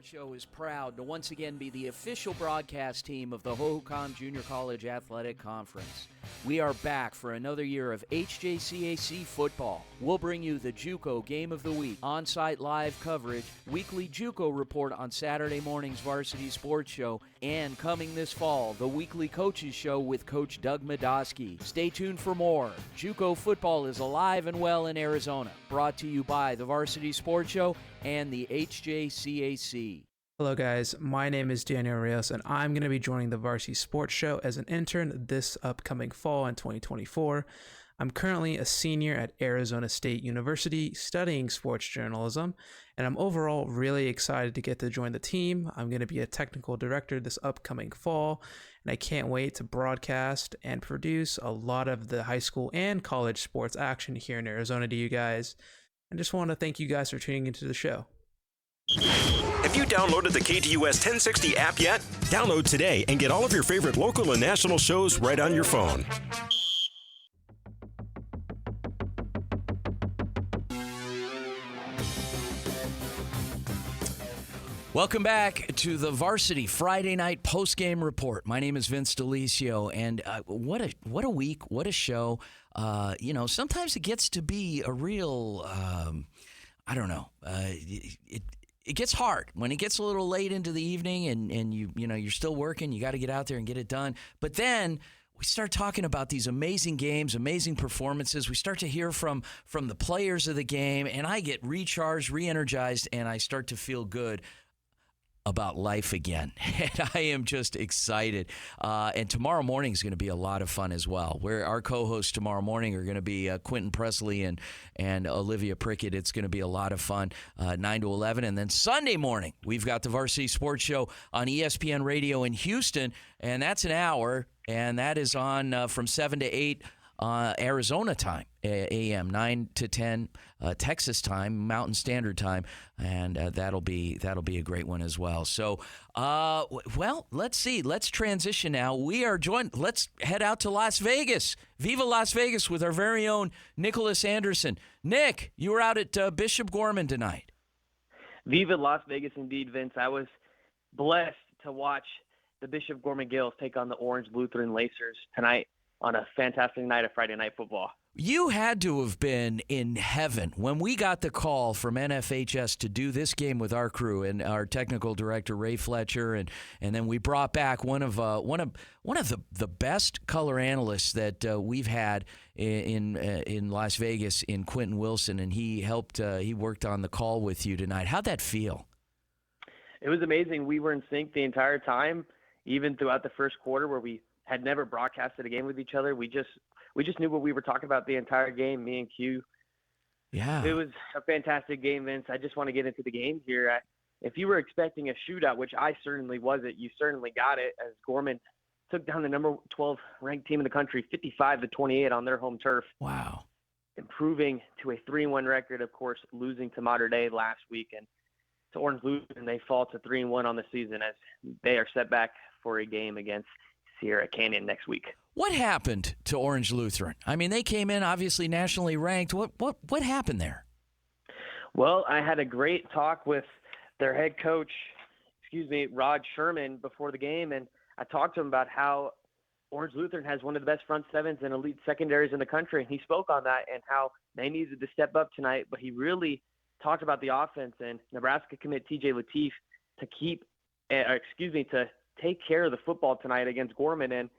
Show is proud to once again be the official broadcast team of the Hohokam Junior College Athletic Conference. We are back for another year of HJCAC football. We'll bring you the JUCO Game of the Week, on-site live coverage, weekly JUCO report on Saturday morning's Varsity Sports Show, and coming this fall, the weekly Coaches Show with Coach Doug Madosky. Stay tuned for more. JUCO football is alive and well in Arizona. Brought to you by the Varsity Sports Show and the HJCAC. Hello guys, my name is Daniel Rios and I'm going to be joining the Varsity Sports Show as an intern this upcoming fall in 2024. I'm currently a senior at Arizona State University studying sports journalism, and I'm overall really excited to get to join the team. I'm going to be a technical director this upcoming fall, and I can't wait to broadcast and produce a lot of the high school and college sports action here in Arizona to you guys. I just want to thank you guys for tuning into the show. Have you downloaded the KDUS 1060 app yet? Download today and get all of your favorite local and national shows right on your phone. Welcome back to the Varsity Friday Night Postgame Report. My name is Vince Delicio, and what a week, what a show. Sometimes it gets to be a real, I don't know, it gets hard when it gets a little late into the evening and you're still working. You got to get out there and get it done. But then we start talking about these amazing games, amazing performances. We start to hear from the players of the game, and I get recharged, re-energized, and I start to feel good about life again. And I am just excited. And tomorrow morning is going to be a lot of fun as well. Our co-hosts tomorrow morning are going to be Quentin Presley and Olivia Prickett. It's going to be a lot of fun, 9 to 11. And then Sunday morning, we've got the Varsity Sports Show on ESPN Radio in Houston, and that's an hour, and that is on from 7 to 8 Arizona time, a.m., 9 to 10 Texas time, Mountain Standard Time, and that'll be a great one as well. So, let's see. Let's transition now. We are joined. Let's head out to Las Vegas. Viva Las Vegas with our very own Nicholas Anderson. Nick, you were out at Bishop Gorman tonight. Viva Las Vegas indeed, Vince. I was blessed to watch the Bishop Gorman Gales take on the Orange Lutheran Lacers tonight on a fantastic night of Friday Night Football. You had to have been in heaven when we got the call from NFHS to do this game with our crew and our technical director Ray Fletcher, and then we brought back one of the best color analysts that we've had in Las Vegas, in Quentin Wilson, and he worked on the call with you tonight. How'd that feel? It was amazing. We were in sync the entire time, even throughout the first quarter where we had never broadcasted a game with each other. We just knew what we were talking about the entire game, me and Q. Yeah. It was a fantastic game, Vince. I just want to get into the game here. If you were expecting a shootout, which I certainly wasn't, you certainly got it, as Gorman took down the number 12 ranked team in the country, 55-28 on their home turf. Wow. Improving to a 3-1 record, of course, losing to Mater Dei last week. And to Orange Lutheran, they fall to 3-1 on the season as they are set back for a game against Sierra Canyon next week. What happened to Orange Lutheran? I mean, they came in obviously nationally ranked. What happened there? Well, I had a great talk with their head coach, Rod Sherman, before the game, and I talked to him about how Orange Lutheran has one of the best front sevens and elite secondaries in the country, and he spoke on that and how they needed to step up tonight. But he really talked about the offense and Nebraska commit TJ Lateef to take care of the football tonight against Gorman. And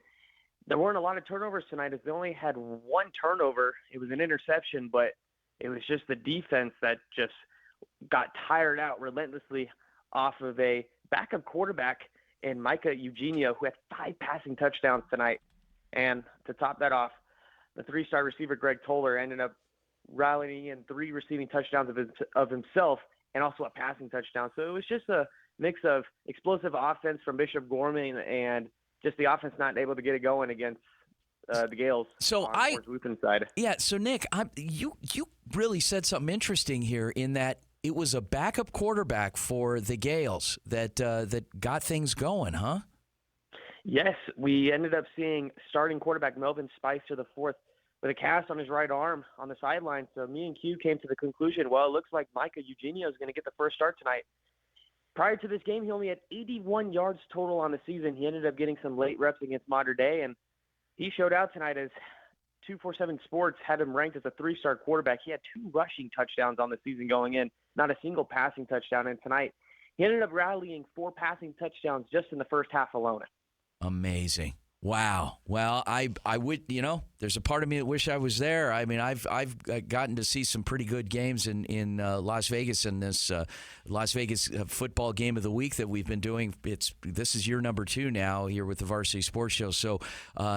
there weren't a lot of turnovers tonight, as they only had one turnover. It was an interception, but it was just the defense that just got tired out relentlessly off of a backup quarterback in Micah Eugenio, who had 5 passing touchdowns tonight. And to top that off, the 3-star receiver Greg Toller ended up rallying in 3 receiving touchdowns of himself and also a passing touchdown. So it was just a mix of explosive offense from Bishop Gorman and just the offense not able to get it going against the Gales on the Lutheran side. Yeah, so Nick, you really said something interesting here in that it was a backup quarterback for the Gales that got things going, huh? Yes, we ended up seeing starting quarterback Melvin Spicer IV with a cast on his right arm on the sideline. So me and Q came to the conclusion, well, it looks like Micah Eugenio is going to get the first start tonight. Prior to this game, he only had 81 yards total on the season. He ended up getting some late reps against Mater Dei, and he showed out tonight as 247 Sports had him ranked as a 3-star quarterback. He had 2 rushing touchdowns on the season going in, not a single passing touchdown. And tonight, he ended up rallying 4 passing touchdowns just in the first half alone. Amazing. Wow. Well, I would, there's a part of me that wish I was there. I mean, I've gotten to see some pretty good games in Las Vegas in this Las Vegas football game of the week that we've been doing. This is year number 2 now here with the Varsity Sports Show. So,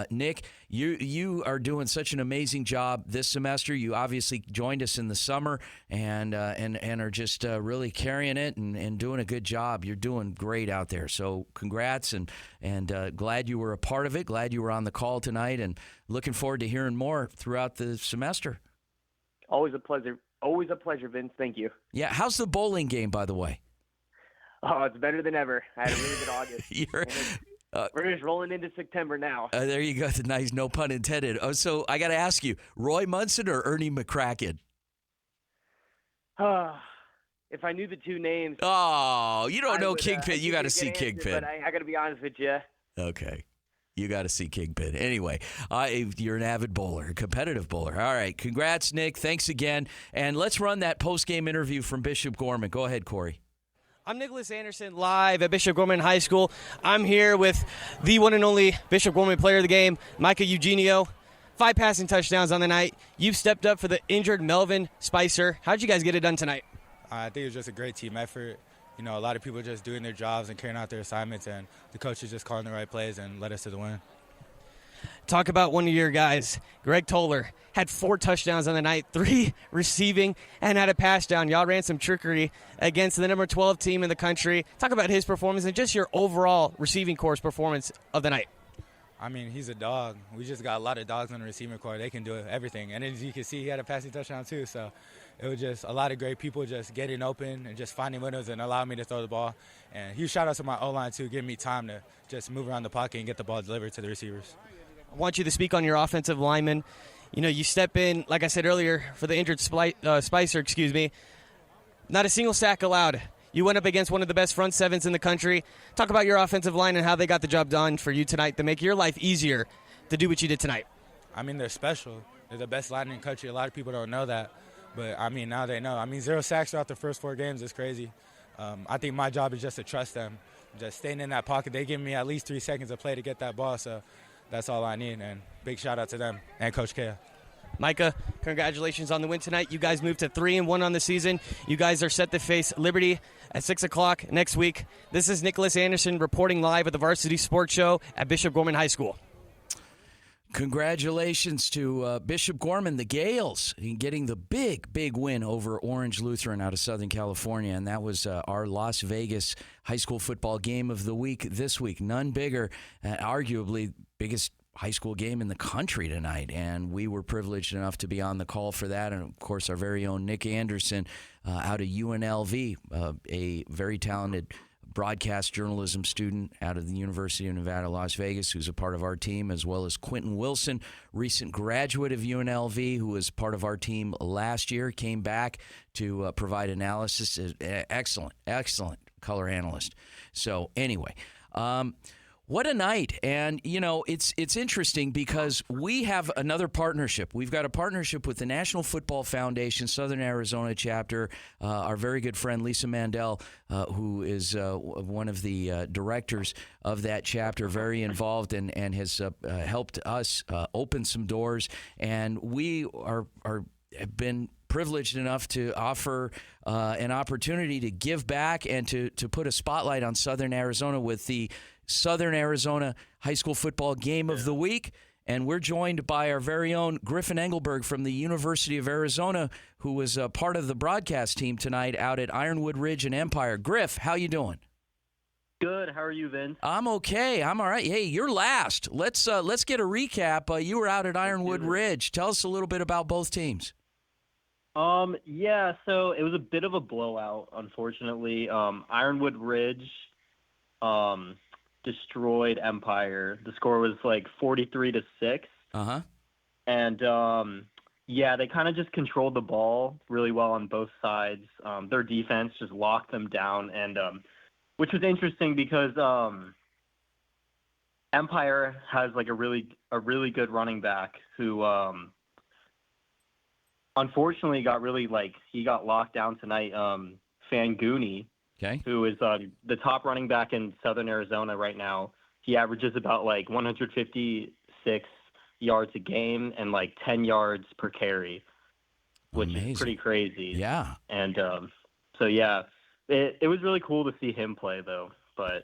Nick, you are doing such an amazing job this semester. You obviously joined us in the summer and are just really carrying it and doing a good job. You're doing great out there. So, congrats and glad you were a part of it. Glad you were on the call tonight and looking forward to hearing more throughout the semester. Always a pleasure. Always a pleasure, Vince. Thank you. Yeah. How's the bowling game, by the way? Oh, it's better than ever. I had a really good August. We're just rolling into September now. There you go. Nice, no pun intended. Oh, so I got to ask you, Roy Munson or Ernie McCracken? If I knew the 2 names. Oh, you don't know Kingpin. You got to see Kingpin. But I got to be honest with you. Okay. You got to see Kingpin. Anyway, you're an avid bowler, a competitive bowler. All right. Congrats, Nick. Thanks again. And let's run that post-game interview from Bishop Gorman. Go ahead, Corey. I'm Nicholas Anderson, live at Bishop Gorman High School. I'm here with the one and only Bishop Gorman player of the game, Micah Eugenio. 5 passing touchdowns on the night. You've stepped up for the injured Melvin Spicer. How'd you guys get it done tonight? I think it was just a great team effort. A lot of people just doing their jobs and carrying out their assignments, and the coaches just calling the right plays and led us to the win. Talk about one of your guys, Greg Toller, had 4 touchdowns on the night, 3 receiving, and had a pass down. Y'all ran some trickery against the number 12 team in the country. Talk about his performance and just your overall receiving corps performance of the night. I mean, he's a dog. We just got a lot of dogs on the receiving corps. They can do everything. And as you can see, he had a passing touchdown too, so it was just a lot of great people just getting open and just finding windows and allowing me to throw the ball. And huge shout out to my O-line too, giving me time to just move around the pocket and get the ball delivered to the receivers. I want you to speak on your offensive lineman. You step in, like I said earlier, for the injured Spicer, Not a single sack allowed. You went up against one of the best front sevens in the country. Talk about your offensive line and how they got the job done for you tonight to make your life easier to do what you did tonight. I mean, they're special. They're the best line in the country. A lot of people don't know that. But, I mean, now they know. I mean, 0 sacks throughout the first 4 games is crazy. I think my job is just to trust them, just staying in that pocket. They give me at least 3 seconds of play to get that ball, so that's all I need. And big shout-out to them and Coach Kea. Micah, congratulations on the win tonight. You guys moved to 3-1 on the season. You guys are set to face Liberty at 6 o'clock next week. This is Nicholas Anderson reporting live at the Varsity Sports Show at Bishop Gorman High School. Congratulations to Bishop Gorman, the Gales, in getting the big win over Orange Lutheran out of Southern California. And that was our Las Vegas high school football game of the week this week. None bigger, arguably biggest high school game in the country tonight, and we were privileged enough to be on the call for that. And of course, our very own Nick Anderson out of UNLV, a very talented broadcast journalism student out of the University of Nevada, Las Vegas, who's a part of our team, as well as Quentin Wilson, recent graduate of UNLV, who was part of our team last year, came back to provide analysis. Excellent color analyst. So anyway, what a night. And, it's interesting because we have another partnership. We've got a partnership with the National Football Foundation, Southern Arizona chapter. Our very good friend Lisa Mandel, who is one of the directors of that chapter, very involved and has helped us open some doors. And we have been privileged enough to offer an opportunity to give back and to put a spotlight on Southern Arizona with the Southern Arizona High School Football Game of the Week. And we're joined by our very own Griffin Engelberg from the University of Arizona, who was part of the broadcast team tonight out at Ironwood Ridge and Empire. Griff, how you doing? Good. How are you, Vince? I'm okay. I'm all right. Hey, you're last. Let's get a recap. You were out at Ironwood Ridge. Tell us a little bit about both teams. Yeah, so it was a bit of a blowout, unfortunately. Ironwood Ridge destroyed Empire. The score was like 43-6. Uh-huh. And they kind of just controlled the ball really well on both sides. Their defense just locked them down, and which was interesting because Empire has like a really good running back who unfortunately he got locked down tonight. Fanguni, who is the top running back in Southern Arizona right now. He averages about like 156 yards a game and like 10 yards per carry, which is pretty crazy. Yeah. And so yeah, it was really cool to see him play though, but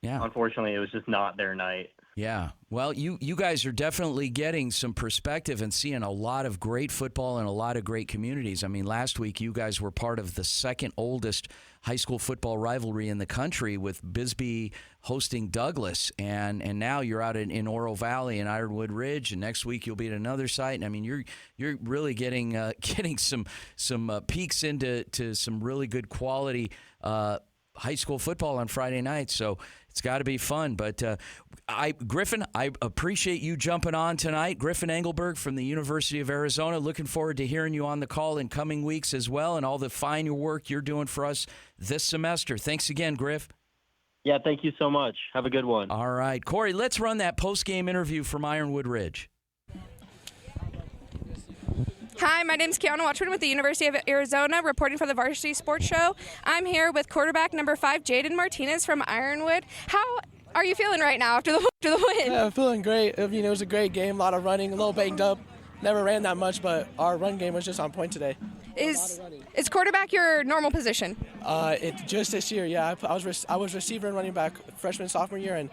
unfortunately it was just not their night. Yeah. Well, you guys are definitely getting some perspective and seeing a lot of great football and a lot of great communities. I mean, last week you guys were part of the second oldest high school football rivalry in the country with Bisbee hosting Douglas, and now you're out in Oro Valley and Ironwood Ridge, and next week you'll be at another site. And I mean, you're really getting some peeks into some really good quality high school football on Friday nights. So it's got to be fun. But Griffin, I appreciate you jumping on tonight. Griffin Engelberg from the University of Arizona. Looking forward to hearing you on the call in coming weeks as well, and all the fine work you're doing for us this semester. Thanks again, Griff. Yeah, thank you so much. Have a good one. All right. Corey, let's run that post-game interview from Ironwood Ridge. Hi, my name's Kiana Watchman with the University of Arizona, reporting for the Varsity Sports Show. I'm here with quarterback number 5, Jaden Martinez from Ironwood. How are you feeling right now after the win? Yeah, I'm feeling great. It was a great game, a lot of running, a little banged up. Never ran that much, but our run game was just on point today. Is quarterback your normal position? Just this year, yeah. I was receiver and running back freshman, sophomore year, and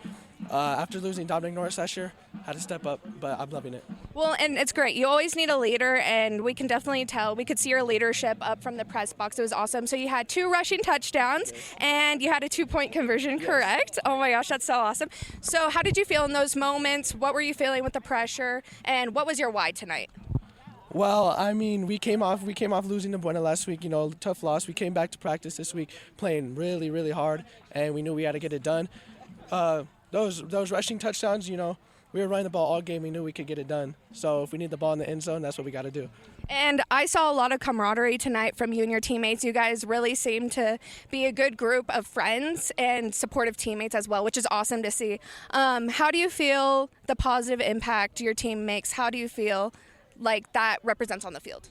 after losing Dominic Norris last year, had to step up, but I'm loving it. Well, and it's great. You always need a leader, and we can definitely tell. We could see your leadership up from the press box. It was awesome. So you had 2 rushing touchdowns, and you had a 2-point conversion, correct? Oh my gosh, that's so awesome. So how did you feel in those moments? What were you feeling with the pressure, and what was your why tonight? Well, I mean, we came off losing to Buena last week, tough loss. We came back to practice this week playing really, really hard, and we knew we had to get it done. Those rushing touchdowns, we were running the ball all game. We knew we could get it done. So if we need the ball in the end zone, that's what we got to do. And I saw a lot of camaraderie tonight from you and your teammates. You guys really seem to be a good group of friends and supportive teammates as well, which is awesome to see. How do you feel the positive impact your team makes? How do you feel like that represents on the field?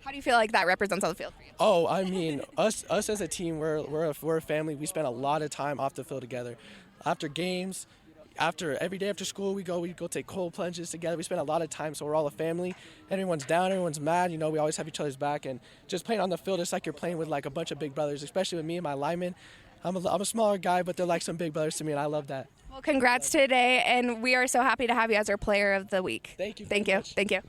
How do you feel like that represents on the field for you? Oh, I mean, us as a team, we're a family. We spend a lot of time off the field together. After games, every day after school, we go take cold plunges together. We spend a lot of time, so we're all a family. Everyone's down, everyone's mad. We always have each other's back, and just playing on the field, it's like you're playing with like a bunch of big brothers, especially with me and my linemen. I'm a smaller guy, but they're like some big brothers to me, and I love that. Well, congrats today, and we are so happy to have you as our player of the week. Thank you. Thank you.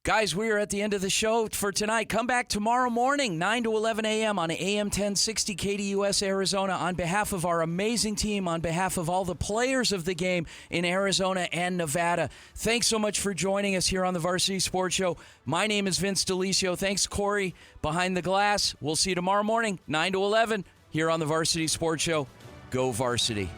Guys, we are at the end of the show for tonight. Come back tomorrow morning, 9 to 11 a.m. on AM 1060 KDUS Arizona. On behalf of our amazing team, on behalf of all the players of the game in Arizona and Nevada, thanks so much for joining us here on the Varsity Sports Show. My name is Vince Delicio. Thanks, Corey, behind the glass. We'll see you tomorrow morning, 9 to 11, here on the Varsity Sports Show. Go Varsity.